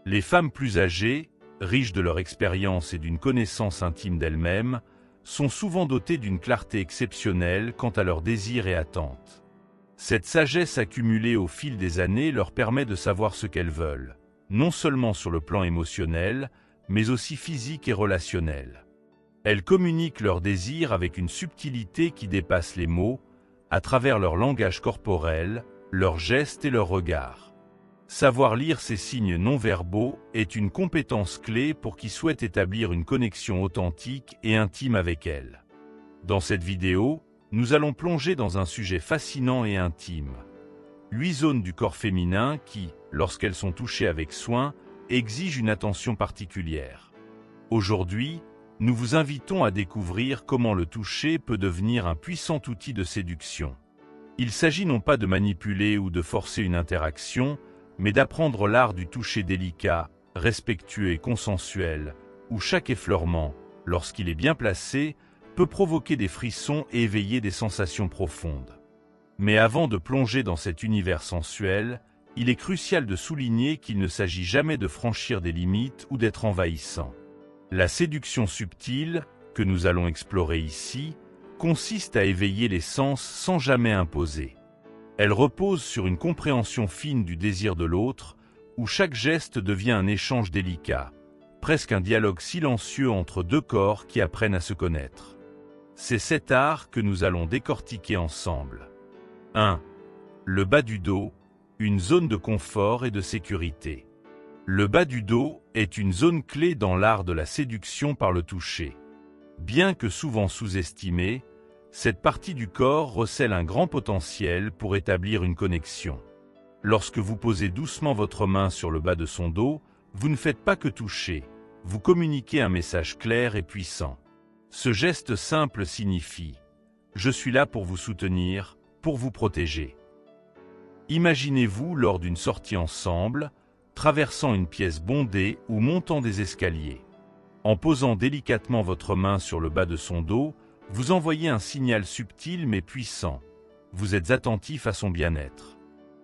Les femmes plus âgées, riches de leur expérience et d'une connaissance intime d'elles-mêmes, sont souvent dotées d'une clarté exceptionnelle quant à leurs désirs et attentes. Cette sagesse accumulée au fil des années leur permet de savoir ce qu'elles veulent, non seulement sur le plan émotionnel, mais aussi physique et relationnel. Elles communiquent leurs désirs avec une subtilité qui dépasse les mots, à travers leur langage corporel, leurs gestes et leurs regards. Savoir lire ces signes non-verbaux est une compétence clé pour qui souhaite établir une connexion authentique et intime avec elles. Dans cette vidéo, nous allons plonger dans un sujet fascinant et intime. 8 zones du corps féminin qui, lorsqu'elles sont touchées avec soin, exigent une attention particulière. Aujourd'hui, nous vous invitons à découvrir comment le toucher peut devenir un puissant outil de séduction. Il s'agit non pas de manipuler ou de forcer une interaction, mais d'apprendre l'art du toucher délicat, respectueux et consensuel, où chaque effleurement, lorsqu'il est bien placé, peut provoquer des frissons et éveiller des sensations profondes. Mais avant de plonger dans cet univers sensuel, il est crucial de souligner qu'il ne s'agit jamais de franchir des limites ou d'être envahissant. La séduction subtile, que nous allons explorer ici, consiste à éveiller les sens sans jamais imposer. Elle repose sur une compréhension fine du désir de l'autre, où chaque geste devient un échange délicat, presque un dialogue silencieux entre deux corps qui apprennent à se connaître. C'est cet art que nous allons décortiquer ensemble. 1. Le bas du dos, une zone de confort et de sécurité. Le bas du dos est une zone clé dans l'art de la séduction par le toucher. Bien que souvent sous-estimée, cette partie du corps recèle un grand potentiel pour établir une connexion. Lorsque vous posez doucement votre main sur le bas de son dos, vous ne faites pas que toucher, vous communiquez un message clair et puissant. Ce geste simple signifie « Je suis là pour vous soutenir, pour vous protéger ». Imaginez-vous lors d'une sortie ensemble, traversant une pièce bondée ou montant des escaliers. En posant délicatement votre main sur le bas de son dos, vous envoyez un signal subtil mais puissant. Vous êtes attentif à son bien-être.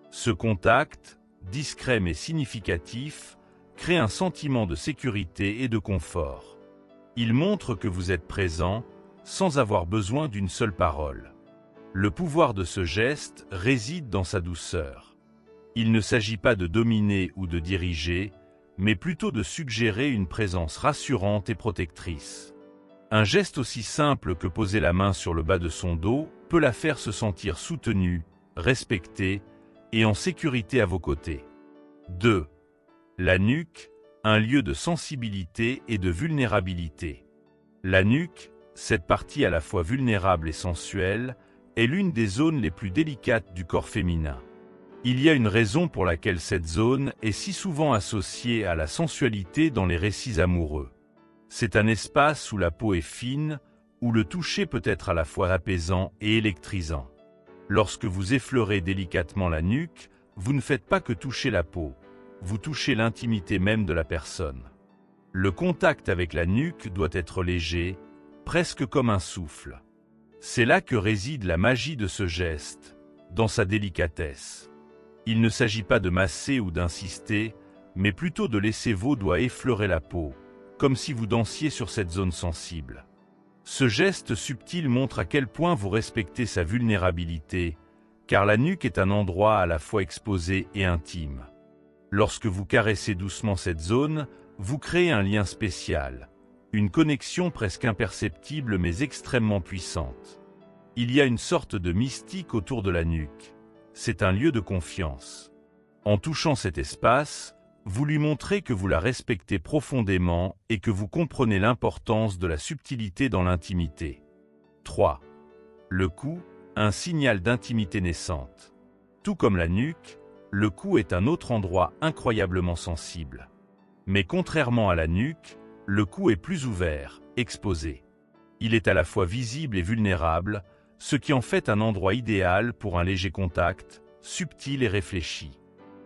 Ce contact, discret mais significatif, crée un sentiment de sécurité et de confort. Il montre que vous êtes présent, sans avoir besoin d'une seule parole. Le pouvoir de ce geste réside dans sa douceur. Il ne s'agit pas de dominer ou de diriger, mais plutôt de suggérer une présence rassurante et protectrice. Un geste aussi simple que poser la main sur le bas de son dos peut la faire se sentir soutenue, respectée et en sécurité à vos côtés. 2. La nuque, un lieu de sensibilité et de vulnérabilité. La nuque, cette partie à la fois vulnérable et sensuelle, est l'une des zones les plus délicates du corps féminin. Il y a une raison pour laquelle cette zone est si souvent associée à la sensualité dans les récits amoureux. C'est un espace où la peau est fine, où le toucher peut être à la fois apaisant et électrisant. Lorsque vous effleurez délicatement la nuque, vous ne faites pas que toucher la peau, vous touchez l'intimité même de la personne. Le contact avec la nuque doit être léger, presque comme un souffle. C'est là que réside la magie de ce geste, dans sa délicatesse. Il ne s'agit pas de masser ou d'insister, mais plutôt de laisser vos doigts effleurer la peau, comme si vous dansiez sur cette zone sensible. Ce geste subtil montre à quel point vous respectez sa vulnérabilité, car la nuque est un endroit à la fois exposé et intime. Lorsque vous caressez doucement cette zone, vous créez un lien spécial, une connexion presque imperceptible mais extrêmement puissante. Il y a une sorte de mystique autour de la nuque. C'est un lieu de confiance. En touchant cet espace, vous lui montrez que vous la respectez profondément et que vous comprenez l'importance de la subtilité dans l'intimité. 3. Le cou, un signal d'intimité naissante. Tout comme la nuque, le cou est un autre endroit incroyablement sensible. Mais contrairement à la nuque, le cou est plus ouvert, exposé. Il est à la fois visible et vulnérable, ce qui en fait un endroit idéal pour un léger contact, subtil et réfléchi.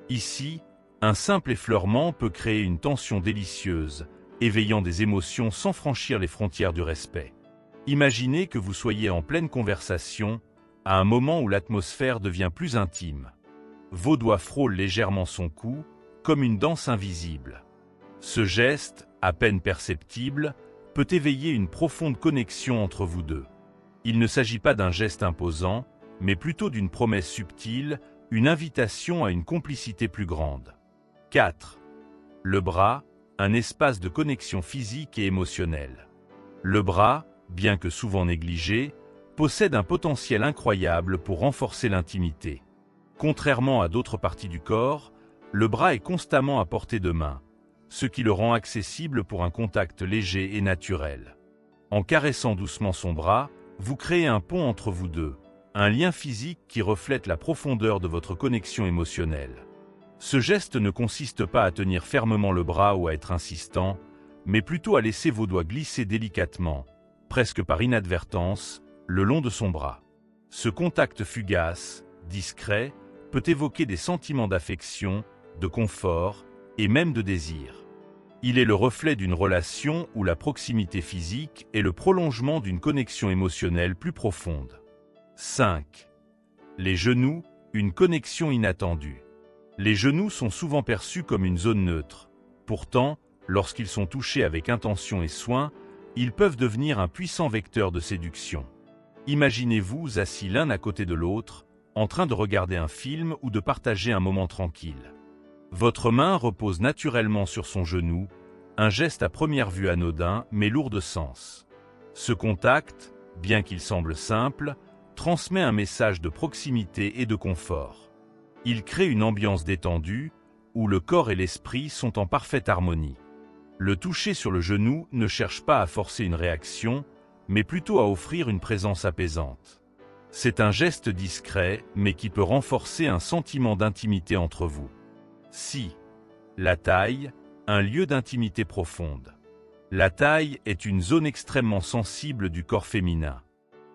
Ici, un simple effleurement peut créer une tension délicieuse, éveillant des émotions sans franchir les frontières du respect. Imaginez que vous soyez en pleine conversation, à un moment où l'atmosphère devient plus intime. Vos doigts frôlent légèrement son cou, comme une danse invisible. Ce geste, à peine perceptible, peut éveiller une profonde connexion entre vous deux. Il ne s'agit pas d'un geste imposant, mais plutôt d'une promesse subtile, une invitation à une complicité plus grande. 4. Le bras, un espace de connexion physique et émotionnelle. Le bras, bien que souvent négligé, possède un potentiel incroyable pour renforcer l'intimité. Contrairement à d'autres parties du corps, le bras est constamment à portée de main, ce qui le rend accessible pour un contact léger et naturel. En caressant doucement son bras, vous créez un pont entre vous deux, un lien physique qui reflète la profondeur de votre connexion émotionnelle. Ce geste ne consiste pas à tenir fermement le bras ou à être insistant, mais plutôt à laisser vos doigts glisser délicatement, presque par inadvertance, le long de son bras. Ce contact fugace, discret, peut évoquer des sentiments d'affection, de confort et même de désir. Il est le reflet d'une relation où la proximité physique est le prolongement d'une connexion émotionnelle plus profonde. 5. Les genoux, une connexion inattendue. Les genoux sont souvent perçus comme une zone neutre. Pourtant, lorsqu'ils sont touchés avec intention et soin, ils peuvent devenir un puissant vecteur de séduction. Imaginez-vous assis l'un à côté de l'autre, en train de regarder un film ou de partager un moment tranquille. Votre main repose naturellement sur son genou, un geste à première vue anodin mais lourd de sens. Ce contact, bien qu'il semble simple, transmet un message de proximité et de confort. Il crée une ambiance détendue, où le corps et l'esprit sont en parfaite harmonie. Le toucher sur le genou ne cherche pas à forcer une réaction, mais plutôt à offrir une présence apaisante. C'est un geste discret, mais qui peut renforcer un sentiment d'intimité entre vous. 6. La taille, un lieu d'intimité profonde. La taille est une zone extrêmement sensible du corps féminin.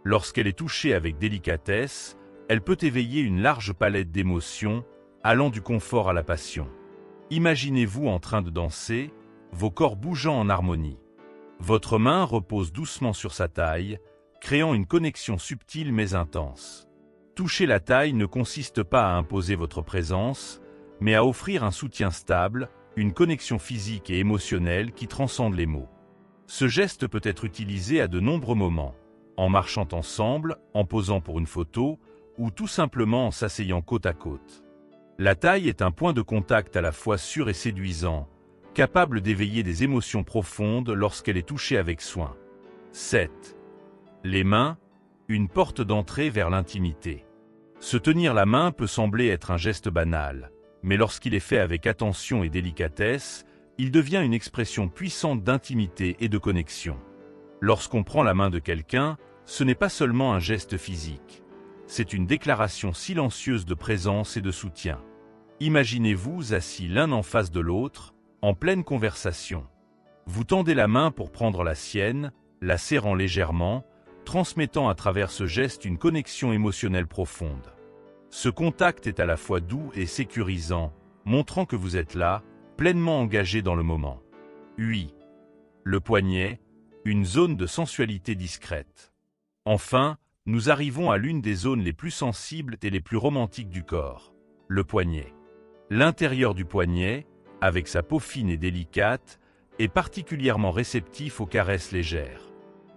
Lorsqu'elle est touchée avec délicatesse, elle peut éveiller une large palette d'émotions, allant du confort à la passion. Imaginez-vous en train de danser, vos corps bougeant en harmonie. Votre main repose doucement sur sa taille, créant une connexion subtile mais intense. Toucher la taille ne consiste pas à imposer votre présence, mais à offrir un soutien stable, une connexion physique et émotionnelle qui transcende les mots. Ce geste peut être utilisé à de nombreux moments, en marchant ensemble, en posant pour une photo, ou tout simplement en s'asseyant côte à côte. La taille est un point de contact à la fois sûr et séduisant, capable d'éveiller des émotions profondes lorsqu'elle est touchée avec soin. 7. Les mains, une porte d'entrée vers l'intimité. Se tenir la main peut sembler être un geste banal, mais lorsqu'il est fait avec attention et délicatesse, il devient une expression puissante d'intimité et de connexion. Lorsqu'on prend la main de quelqu'un, ce n'est pas seulement un geste physique, c'est une déclaration silencieuse de présence et de soutien. Imaginez-vous assis l'un en face de l'autre, en pleine conversation. Vous tendez la main pour prendre la sienne, la serrant légèrement, transmettant à travers ce geste une connexion émotionnelle profonde. Ce contact est à la fois doux et sécurisant, montrant que vous êtes là, pleinement engagé dans le moment. 8. Le poignet, une zone de sensualité discrète. Enfin, nous arrivons à l'une des zones les plus sensibles et les plus romantiques du corps, le poignet. L'intérieur du poignet, avec sa peau fine et délicate, est particulièrement réceptif aux caresses légères.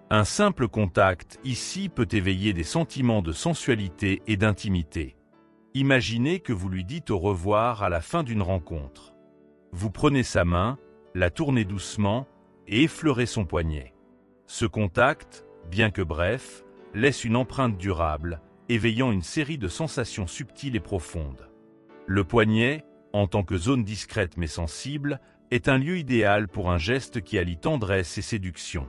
Un simple contact ici peut éveiller des sentiments de sensualité et d'intimité. Imaginez que vous lui dites au revoir à la fin d'une rencontre. Vous prenez sa main, la tournez doucement et effleurez son poignet. Ce contact, bien que bref, laisse une empreinte durable, éveillant une série de sensations subtiles et profondes. Le poignet, en tant que zone discrète mais sensible, est un lieu idéal pour un geste qui allie tendresse et séduction.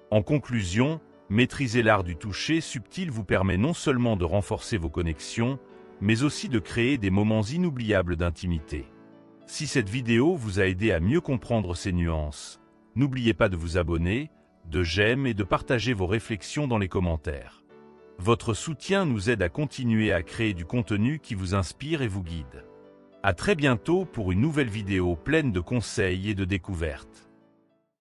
En conclusion, maîtriser l'art du toucher subtil vous permet non seulement de renforcer vos connexions, mais aussi de créer des moments inoubliables d'intimité. Si cette vidéo vous a aidé à mieux comprendre ces nuances, n'oubliez pas de vous abonner, de j'aime et de partager vos réflexions dans les commentaires. Votre soutien nous aide à continuer à créer du contenu qui vous inspire et vous guide. À très bientôt pour une nouvelle vidéo pleine de conseils et de découvertes.